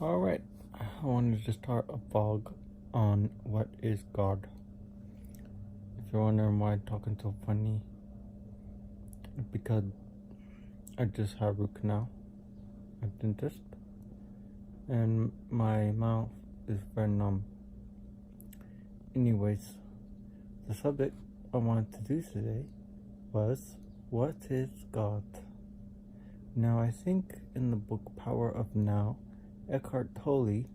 Alright, I wanted to start a vlog on what is God. If you're wondering why I'm talking so funny, because I just had root canal at dentist and my mouth is very numb. Anyways, the subject I wanted to do today was, what is God? Now, I think in the book Power of Now, Eckhart Tolle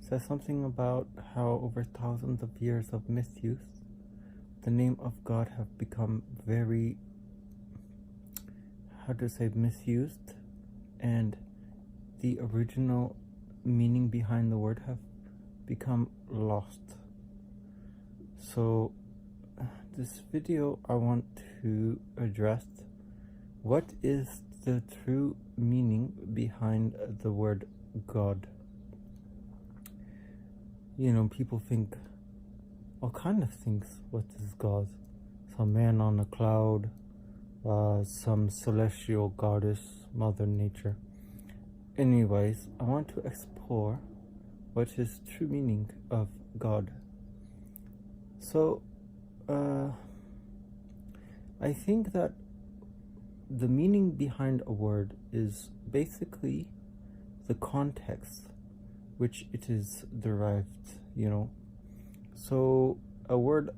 says something about how over thousands of years of misuse, the name of God have become very, misused, and the original meaning behind the word have become lost. So this video I want to address what is the true meaning behind the word God. You know, people think all kind of things. What is God? Some man on a cloud, some celestial goddess, Mother Nature. Anyways, I want to explore what is true meaning of God. So, I think that the meaning behind a word is basically the context which it is derived, So a word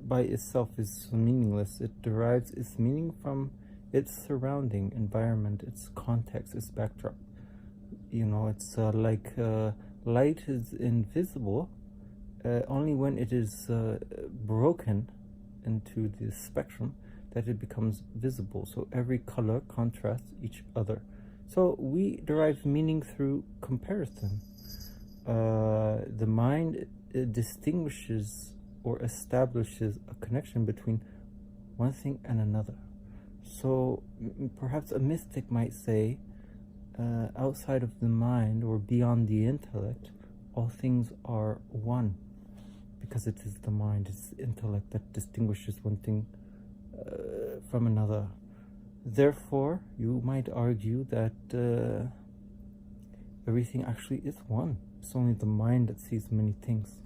by itself is meaningless. It derives its meaning from its surrounding environment, its context, its backdrop. It's like light is invisible only when it is broken into the spectrum that it becomes visible. So every color contrasts each other. So we derive meaning through comparison. The mind distinguishes or establishes a connection between one thing and another. So perhaps a mystic might say, outside of the mind or beyond the intellect, all things are one, because it is the mind, it's the intellect that distinguishes one thing from another. Therefore, you might argue that everything actually is one. It's only the mind that sees many things.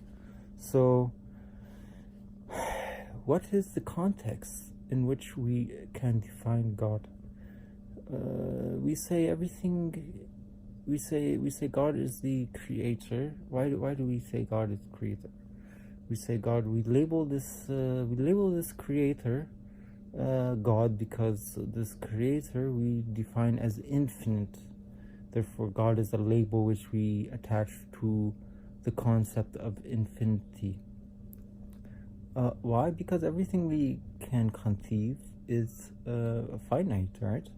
So, what is the context in which we can define God? We say God is the creator. Why do we say God is creator? We say God. We label this creator God, because this creator we define as infinite. Therefore, God is a label which we attach to the concept of infinity. Why? Because everything we can conceive is finite, right?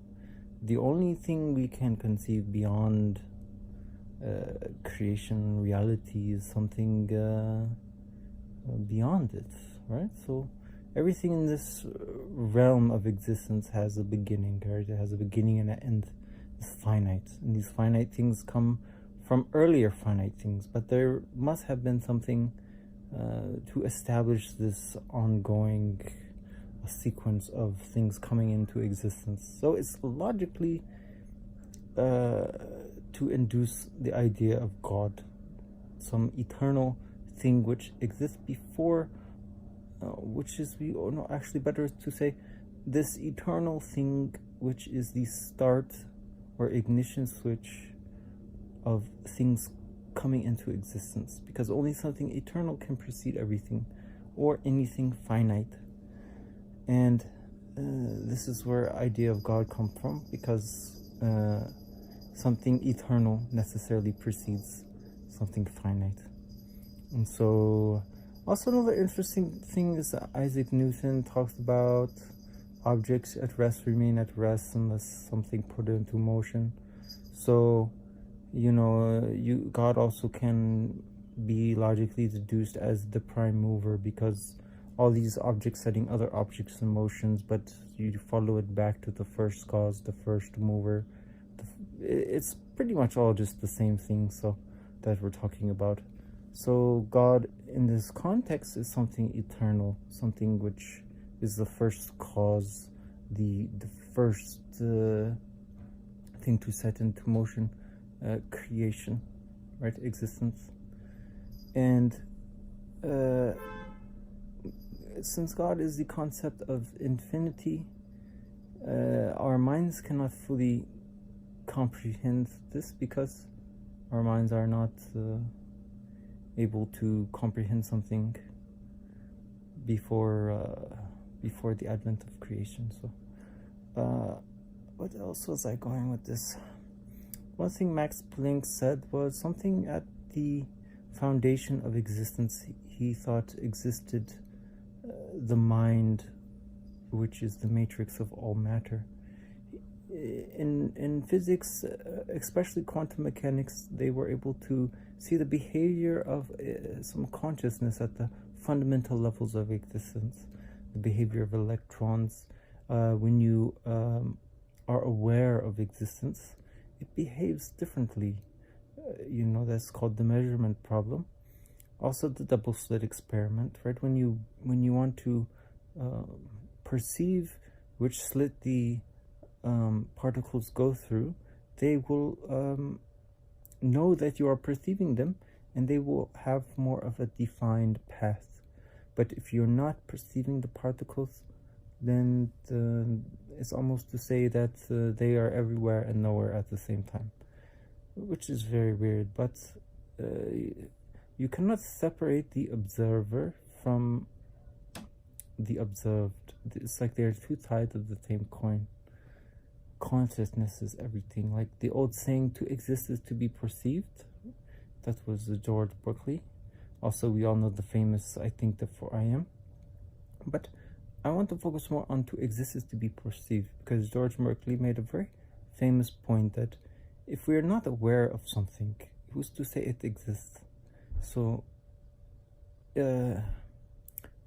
The only thing we can conceive beyond creation reality is something beyond it, right? So everything in this realm of existence has a beginning, right? It has a beginning and an end. It's finite, and these finite things come from earlier finite things, but there must have been something to establish this ongoing sequence of things coming into existence. So it's logically to induce the idea of God, some eternal thing which exists before, actually better to say this eternal thing which is the start or ignition switch of things coming into existence, because only something eternal can precede everything or anything finite. And this is where idea of God come from, because something eternal necessarily precedes something finite. And so also another interesting thing is that Isaac Newton talks about objects at rest remain at rest unless something put into motion. So God also can be logically deduced as the prime mover, because all these objects setting other objects in motions, but you follow it back to the first cause, the first mover. It's pretty much all just the same thing, so that we're talking about. So God in this context is something eternal, something which is the first cause, the first thing to set into motion creation, right? Existence. And since God is the concept of infinity, our minds cannot fully comprehend this because our minds are not able to comprehend something before the advent of creation. So what else was I going with this? One thing Max Planck said was something at the foundation of existence. He thought existed the mind, which is the matrix of all matter. In physics, especially quantum mechanics, they were able to see the behavior of some consciousness at the fundamental levels of existence, the behavior of electrons. When you are aware of existence, it behaves differently. That's called the measurement problem. Also, the double slit experiment, right? When you want to perceive which slit the particles go through, they will know that you are perceiving them, and they will have more of a defined path. But if you're not perceiving the particles, then it's almost to say that they are everywhere and nowhere at the same time, which is very weird. But you cannot separate the observer from the observed. It's like they're two sides of the same coin. Consciousness is everything. Like the old saying, to exist is to be perceived. That was George Berkeley. Also, we all know the famous I think therefore I am. But I want to focus more on to exist is to be perceived, because George Berkeley made a very famous point that if we are not aware of something, who's to say it exists? So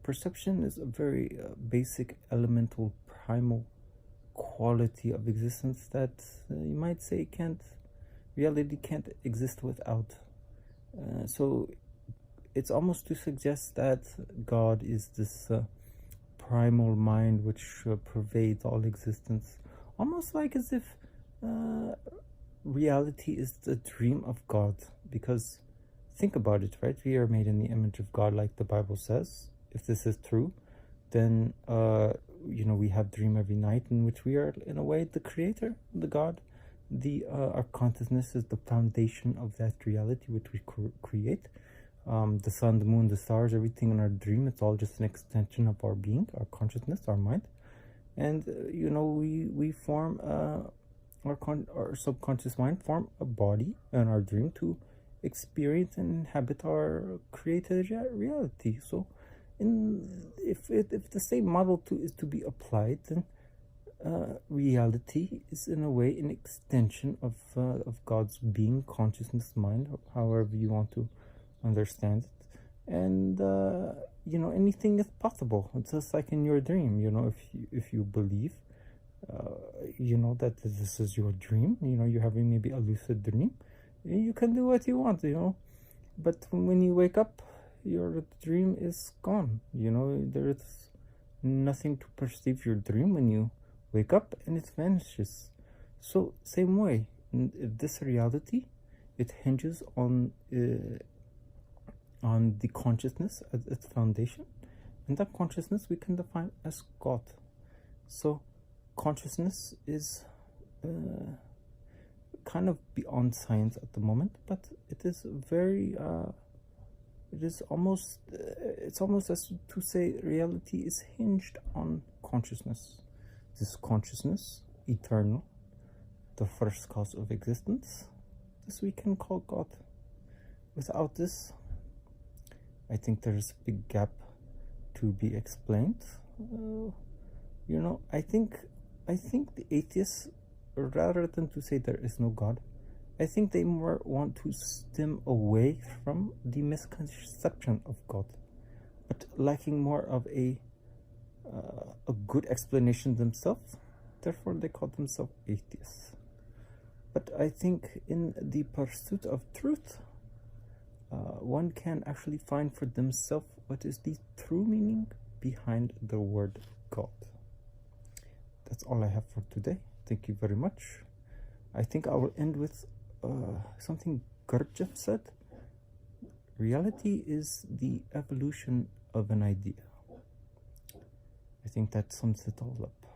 perception is a very basic, elemental, primal quality of existence that you might say reality can't exist without. So it's almost to suggest that God is this primal mind which pervades all existence, almost like as if reality is the dream of God. Because think about it, right? We are made in the image of God, like the Bible says. If this is true, then we have dream every night, in which we are, in a way, the creator, the God. Our consciousness is the foundation of that reality which we create. The sun, the moon, the stars, everything in our dream, it's all just an extension of our being, our consciousness, our mind. And we form our subconscious mind form a body in our dream to experience and inhabit our created reality. So if the same model is to be applied, then reality is in a way an extension of God's being, consciousness, mind, however you want to understand it. And anything is possible. It's just like in your dream. If you believe that this is your dream, you're having maybe a lucid dream, you can do what you want, but when you wake up, your dream is gone. There is nothing to perceive your dream when you wake up, and it vanishes. So same way, this reality, it hinges on the consciousness as its foundation, and that consciousness we can define as God. So consciousness is kind of beyond science at the moment, but it is very it's almost as to say reality is hinged on consciousness. This consciousness, eternal, the first cause of existence, this we can call God. Without this, I think there is a big gap to be explained. I think the atheists, rather than to say there is no God, I think they more want to stem away from the misconception of God, but lacking more of a good explanation themselves. Therefore, they call themselves atheists. But I think in the pursuit of truth, one can actually find for themselves what is the true meaning behind the word God. That's all I have for today. Thank you very much. I think I will end with something Gurdjieff said. Reality is the evolution of an idea. I think that sums it all up.